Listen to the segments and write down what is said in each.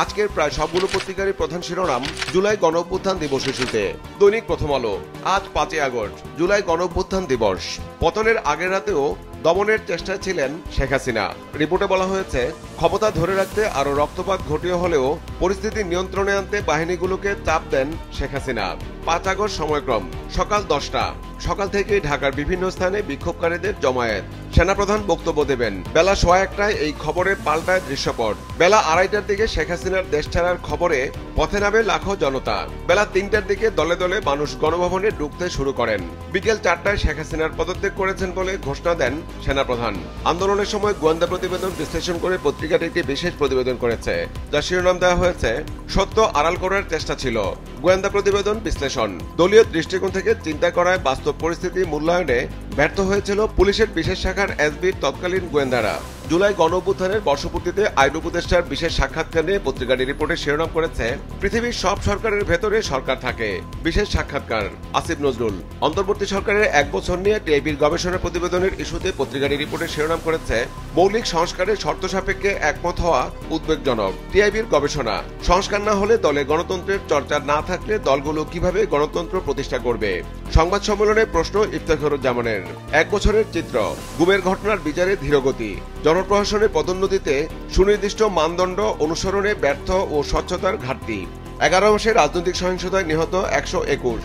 আজকের প্রায় সবগুলো পত্রিকারই প্রধান শিরোনাম জুলাই গণঅভ্যুত্থান দিবস ইস্যুতে। দৈনিক প্রথম আলো, আজ 5 আগস্ট, জুলাই গণঅভ্যুত্থান দিবস। পতনের আগের রাতেও দমনের চেষ্টায় ছিলেন শেখ হাসিনা। রিপোর্টে বলা হয়েছে, ক্ষমতা ধরে রাখতে আরো রক্তপাত ঘটিয়ে হলেও পরিস্থিতি নিয়ন্ত্রণে আনতে বাহিনীগুলোকে চাপ দেন শেখ হাসিনা। 5 আগস্ট সময়ক্রম, সকাল 10টা। সকাল থেকেই ঢাকার বিভিন্ন স্থানে বিক্ষোভকারীদের জমায়েত। সেনাপ্রধান বক্তব্য দেবেন। বেলা 1:15টায় এই খবরে পাল্টায় দৃশ্যপট। বেলা 2:30টার দিকে শেখ হাসিনার দেশ ছাড়ার খবরে পথে নামে লাখো জনতা। বেলা 3টার দিকে দলে দলে মানুষ গণভবনে ঢুকতে শুরু করেন। বিকেল 4টায় শেখ হাসিনার পদত্যাগ করেছেন বলে ঘোষণা দেন সেনাপ্রধান। আন্দোলনের সময় গোয়েন্দা প্রতিবেদন বিশ্লেষণ করে পত্রিকাটি একটি বিশেষ প্রতিবেদন করেছে, যার শিরোনাম দেওয়া হয়েছে, সত্য আড়াল করার চেষ্টা ছিল, গোয়েন্দা প্রতিবেদন বিশ্লেষণ। দলীয় দৃষ্টিকোণ থেকে চিন্তা করায় বাস্তব পরিস্থিতি মূল্যায়নে ব্যর্থ হয়েছিল পুলিশের বিশেষ শাখার এসবির তৎকালীন গোয়েন্দারা। জুলাই গণঅভ্যুত্থানের বর্ষপূর্তিতে আইন উপদেষ্টার বিশেষ সাক্ষাৎকার নিয়ে পত্রিকাটি রিপোর্টে শিরোনাম করেছে, পৃথিবীর সব সরকারের ভেতরে সরকার থাকে, বিশেষ সাক্ষাৎকার আসিফ নজরুল। অন্তর্বর্তী সরকারের 1 বছর নিয়ে টিআইবির গবেষণা প্রতিবেদনের ইস্যুতে পত্রিকাটি রিপোর্টে শিরোনাম করেছে, মৌলিক সংস্কারের শর্ত সাপেক্ষে একমত হওয়া উদ্বেগজনক। টিআইবির গবেষণা, সংস্কার না হলে দলে গণতন্ত্রের চর্চা না থাকলে দলগুলো কিভাবে গণতন্ত্র প্রতিষ্ঠা করবে। সংবাদ সম্মেলনে প্রশ্ন ইফতেখারুজ্জামানের। 1 বছরের চিত্র, গুমের ঘটনার বিচারে ধীরগতি, জনপ্রশাসনে পদোন্নতিতে সুনির্দিষ্ট মানদণ্ড অনুসরণে ব্যর্থ ও স্বচ্ছতার ঘাটতি, 11 মাসে রাজনৈতিক সহিংসতায় নিহত 121।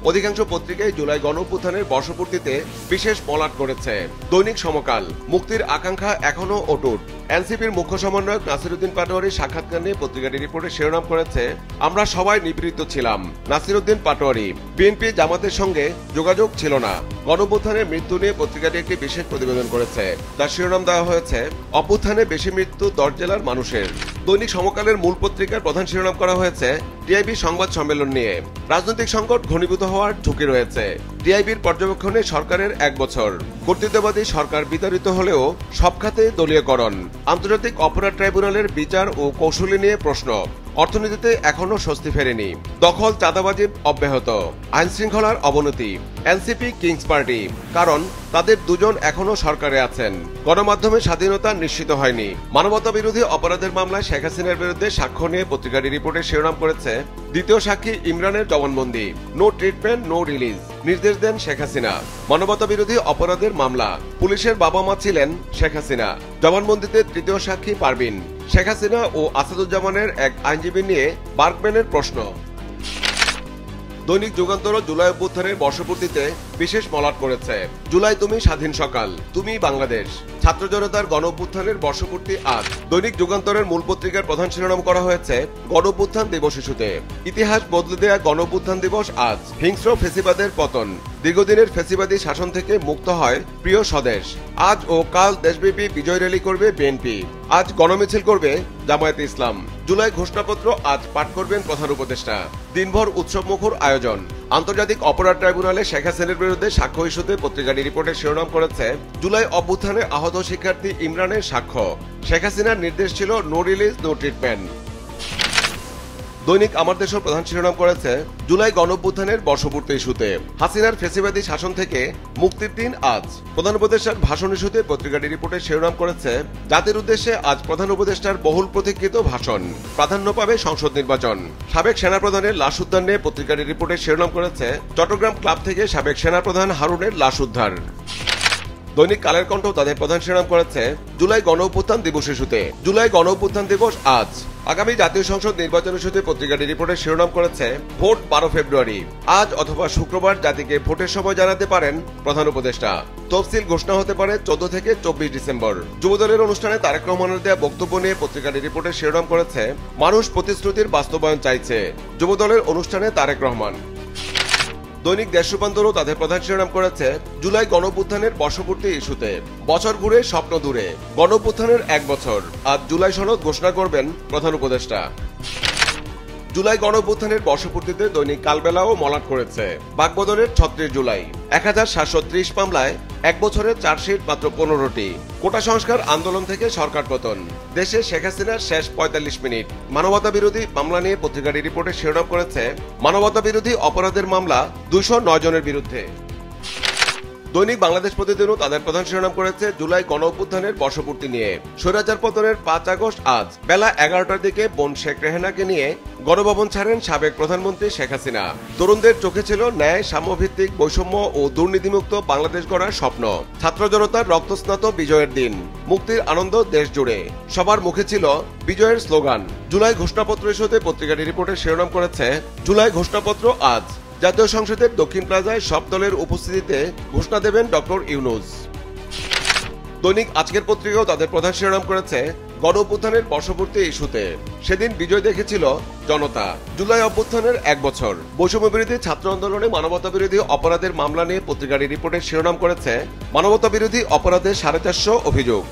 অধিকাংশ পত্রিকায় জুলাই গণঅভ্যুত্থানের বর্ষপূর্তিতে বিশেষ মলাট করেছে। দৈনিক সমকাল, মুক্তির আকাঙ্ক্ষা এখনো অটুট। এনসিপির মুখ্য সমন্বয়ক নাসিরউদ্দিন পাটোয়ারির সাক্ষাৎকার নিয়ে পত্রিকাটি রিপোর্টে শিরোনাম করেছে, আমরা সবাই নিপীড়িত ছিলাম। নাসিরউদ্দিন পাটোয়ারি, বিএনপি জামাতের সঙ্গে যোগাযোগ ছিল না। গণঅভ্যুত্থানের মৃত্যু নিয়ে পত্রিকাটি একটি বিশেষ প্রতিবেদন করেছে, তার শিরোনাম দেওয়া হয়েছে, অভ্যুত্থানে বেশি মৃত্যু 10 জেলার মানুষের। দৈনিক সমকালের মূল পত্রিকার প্রধান শিরোনাম করা হয়েছে, টিআইবি সংবাদ সম্মেলন নিয়ে, রাজনৈতিক সংকট ঘনীভূত হওয়ার ঝুঁকি রয়েছে। টিআইবির পর্যবেক্ষণে সরকারের 1 বছর, কর্তৃত্ববাদী সরকার বিতাড়িত হলেও সব খাতে দলীয়করণ, আন্তর্জাতিক অপরাধ ট্রাইব্যুনালের বিচার ও কৌশলী নিয়ে প্রশ্ন, অর্থনীতিতে এখনো স্বস্তি ফেরেনি, দখল চাঁদাবাজি অব্যাহত, আইন শৃঙ্খলার অবনতি, এনসিপি কিংস পার্টি, কারণ তাদের দুজন এখনো সরকারে আছেন, গণমাধ্যমের স্বাধীনতা নিশ্চিত হয়নি, মানবতা বিরোধী অপরাধের মামলায় শেখ হাসিনার বিরুদ্ধে সাক্ষ্য নিয়ে পত্রিকাটি রিপোর্টে শিরোনাম করেছে, দ্বিতীয় সাক্ষী ইমরানের জবানবন্দি, নো ট্রিটমেন্ট নো রিলিজ, নির্দেশ দেন শেখ হাসিনা। মানবতা বিরোধী অপরাধের মামলা, পুলিশের বাবা মা ছিলেন শেখ হাসিনা, জবানবন্দিতে তৃতীয় সাক্ষী পারবিন। শেখ হাসিনা ও আসাদুজ্জামানের এক আইনজীবী নিয়ে বার্গম্যানের প্রশ্ন। দৈনিক যুগান্তর জুলাই অভ্যুত্থানের বর্ষপূর্তিতে বিশেষ মলাট করেছে, জুলাই তুমি স্বাধীন সকাল, তুমি বাংলাদেশ। ছাত্র জনতার গণঅভ্যুত্থানের বর্ষপূর্তি আজ। দৈনিক যুগান্তরের মূল পত্রিকার প্রধান শিরোনাম করা হয়েছে, গণঅভ্যুত্থান দিবস ইস্যুতে, ইতিহাস বদলে দেয়া গণঅভ্যুত্থান দিবস আজ। হিংস্র ফেসিবাদের পতন, দীর্ঘদিনের ফেসিবাদী শাসন থেকে মুক্ত হয় প্রিয় স্বদেশ। আজ ও কাল দেশব্যাপী বিজয় র্যালি করবে বিএনপি, আজ গণমিছিল করবে জামায়াতে ইসলাম। জুলাই ঘোষণাপত্র আজ পাঠ করবেন প্রধান উপদেষ্টা। দিনভর উৎসবমুখর আয়োজন। আন্তর্জাতিক অপরাধ ট্রাইব্যুনালে শেখ হাসিনার বিরুদ্ধে সাক্ষ্য ইস্যুতে পত্রিকাটি রিপোর্টের শিরোনাম করেছে, জুলাই অভ্যুত্থানে আহত শিক্ষার্থী ইমরানের সাক্ষ্য, শেখ হাসিনার নির্দেশ ছিল নো রিলিজ নো ট্রিটমেন্ট। দৈনিক আমার দেশের প্রধান শিরোনাম করেছে, জুলাই গণঅভ্যুত্থানের বর্ষপূর্তি ইস্যুতে, হাসিনার ফেসিবাদী শাসন থেকে মুক্তির দিন আজ। প্রধান উপদেষ্টার ভাষণ ইস্যুতে পত্রিকাটি রিপোর্টের শিরোনাম করেছে, জাতির উদ্দেশ্যে আজ প্রধান উপদেষ্টার বহুল প্রতীক্ষিত ভাষণ, প্রাধান্য পাবে সংসদ নির্বাচন। সাবেক সেনাপ্রধানের লাশ উদ্ধার নিয়ে পত্রিকাটি রিপোর্টের শিরোনাম করেছে, চট্টগ্রাম ক্লাব থেকে সাবেক সেনাপ্রধান হারুনের লাশ উদ্ধার। দৈনিক কালের কণ্ঠ তাদের প্রধান শিরোনাম করেছে, জুলাই গণঅভ্যুত্থান দিবস ইস্যুতে, জুলাই গণঅভ্যুত্থান দিবস আজ। আগামী জাতীয় সংসদ নির্বাচন ইস্যুতে পত্রিকাটি রিপোর্টের শিরোনাম করেছে, ভোট 12 ফেব্রুয়ারি, আজ অথবা শুক্রবার জাতিকে ভোটের সময় জানাতে পারেন প্রধান উপদেষ্টা। তফসিল ঘোষণা হতে পারে 14 থেকে 24 ডিসেম্বর। যুবদলের অনুষ্ঠানে তারেক রহমানের দেয়া বক্তব্য নিয়ে পত্রিকাটি রিপোর্টের শিরোনাম করেছে, মানুষ প্রতিশ্রুতির বাস্তবায়ন চাইছে, যুবদলের অনুষ্ঠানে তারেক রহমান। দৈনিক দেশ রূপান্তরও তাদের প্রধান শিরোনাম করেছে, জুলাই গণঅভ্যুত্থানের বর্ষপূর্তি ইস্যুতে, বছর ঘুরে স্বপ্ন দূরে, গণঅভ্যুত্থানের 1 বছর, আজ জুলাই সনদ ঘোষণা করবেন প্রধান উপদেষ্টা। জুলাই গণঅভ্যুত্থানের বর্ষপূর্তিতে দৈনিক কালবেলাও মলাট করেছে, বাগবদরের 36 জুলাই, 1730 মামলায় 1 বছরের চার্জশিট মাত্র 15টি, কোটা সংস্কার আন্দোলন থেকে সরকার পতন, দেশে শেখ হাসিনার শেষ 45 মিনিট। মানবতা বিরোধী মামলা নিয়ে পত্রিকাটি রিপোর্টে শিরোনাম করেছে, মানবতা বিরোধী অপরাধের মামলা 209 জনের বিরুদ্ধে। দৈনিক বাংলাদেশ প্রতিদিনও তাদের প্রধান শিরোনাম করেছে জুলাই গণ অভ্যুত্থানের বর্ষপূর্তি নিয়ে। স্বৈরাচার পতনের ৫ আগস্ট আজ বেলা ১১টার দিকে বোন শেখ রেহেনাকে নিয়ে গণভবন ছাড়েন সাবেক প্রধানমন্ত্রী শেখ হাসিনা। তরুণদের চোখে ছিল ন্যায়, সাম্যভিত্তিক, বৈষম্য ও দুর্নীতিমুক্ত বাংলাদেশ গড়ার স্বপ্ন। ছাত্র জনতার রক্তস্নাত বিজয়ের দিন, মুক্তির আনন্দ দেশ জুড়ে। সবার মুখে ছিল বিজয়ের স্লোগান। জুলাই ঘোষণাপত্র ইস্যুতে পত্রিকাটি রিপোর্টের শিরোনাম করেছে জুলাই ঘোষণাপত্র আজ। জাতীয় সংসদের দক্ষিণ প্লাজায় সব দলের উপস্থিতিতে ঘোষণা দেবেন ডক্টর ইউনূস। দৈনিক আজকের পত্রিকাও তাদের প্রধান শিরোনাম করেছে গণ অভ্যুত্থানের বর্ষপূর্তি ইস্যুতে। সেদিন বিজয় দেখেছিল জনতা। জুলাই অভ্যুত্থানের ১ বছর। বৈষম্য বিরোধী ছাত্র আন্দোলনে মানবতা বিরোধী অপরাধের মামলা নিয়ে পত্রিকাটি রিপোর্টের শিরোনাম করেছে মানবতা বিরোধী অপরাধের ৪৫০ অভিযোগ।